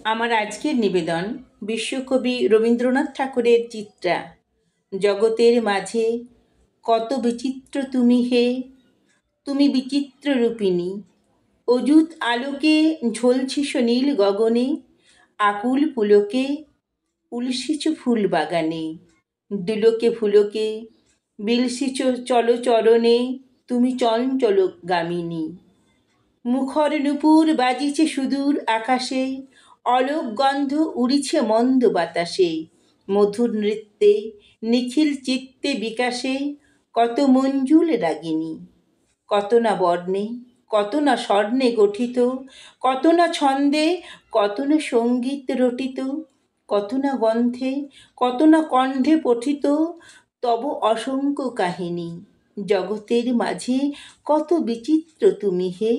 আমার আজকের নিবেদন বিশ্বকবি রবীন্দ্রনাথ ঠাকুরের চিত্রা। জগতের মাঝে কত বিচিত্র তুমি হে, তুমি বিচিত্র রূপিণী। অযুত আলোকে ঝলছিস নীল গগনে, আকুল পুলকে উলসিছ ফুল বাগানে। দুলোকে ফুলকে বিলসিছ চল চরণে, তুমি চঞ্চল গামিনী। মুখর নূপুর বাজিছে সুদূর আকাশে, অলোক গন্ধ উড়িছে মন্দ বাতাসে। মধুর নৃত্যে নিখিল চিত্তে বিকাশে, কত মঞ্জুল রাগিনী। কত না বর্ণে, কত না স্বর্ণে গঠিত, কত না ছন্দে, কত না সঙ্গীত রটিত, কত না গন্ধে, কত না কণ্ঠে পঠিত, তব অসংখ্য কাহিনী। জগতের মাঝে কত বিচিত্র তুমি হে,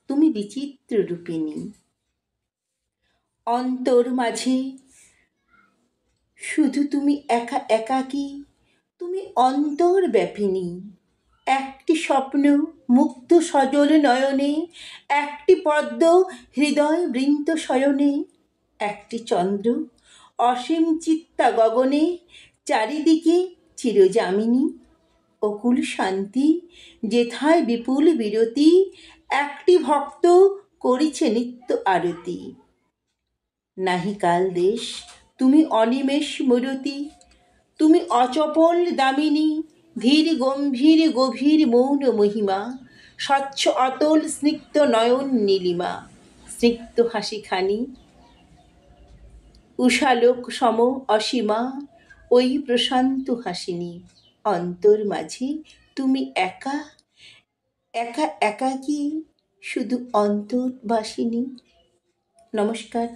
তুমি বিচিত্র রূপিণী। অন্তর মাঝে শুধু তুমি একা একাকী, তুমি অন্তর ব্যাপিনী। একটি স্বপ্ন মুক্ত সজল নয়নে, একটি পদ্ম হৃদয় বৃন্ত শয়নে, একটি চন্দ্র অসীম চিত্তা গগনে, চারিদিকে চিরযামিনী। অকুল শান্তি যেথায় বিপুল বিরতি, একটি ভক্ত করিছে নিত্য আরতি। নাহি কাল দেশ তুমি অনিমেষ মূরতি, তুমি অচপল দামিনী। ধীর গম্ভীর গভীর মৌন মহিমা, স্বচ্ছ অতল স্নিগ্ধ নয়ন নীলিমা। স্নিগ্ধ হাসিখানি উষালোক সম অসীমা, ওই প্রশান্ত হাসিনী। অন্তর মাঝে তুমি একা একা একাকী, শুধু অন্তর্বাসিনী। নমস্কার।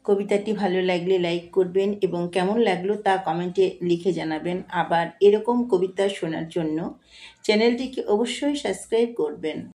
কবিতাটি ভালো লাগলে লাইক করবেন এবং কেমন লাগলো তা কমেন্টে লিখে জানাবেন। আবার এরকম কবিতা শোনার জন্য চ্যানেলটিকে অবশ্যই সাবস্ক্রাইব করবেন।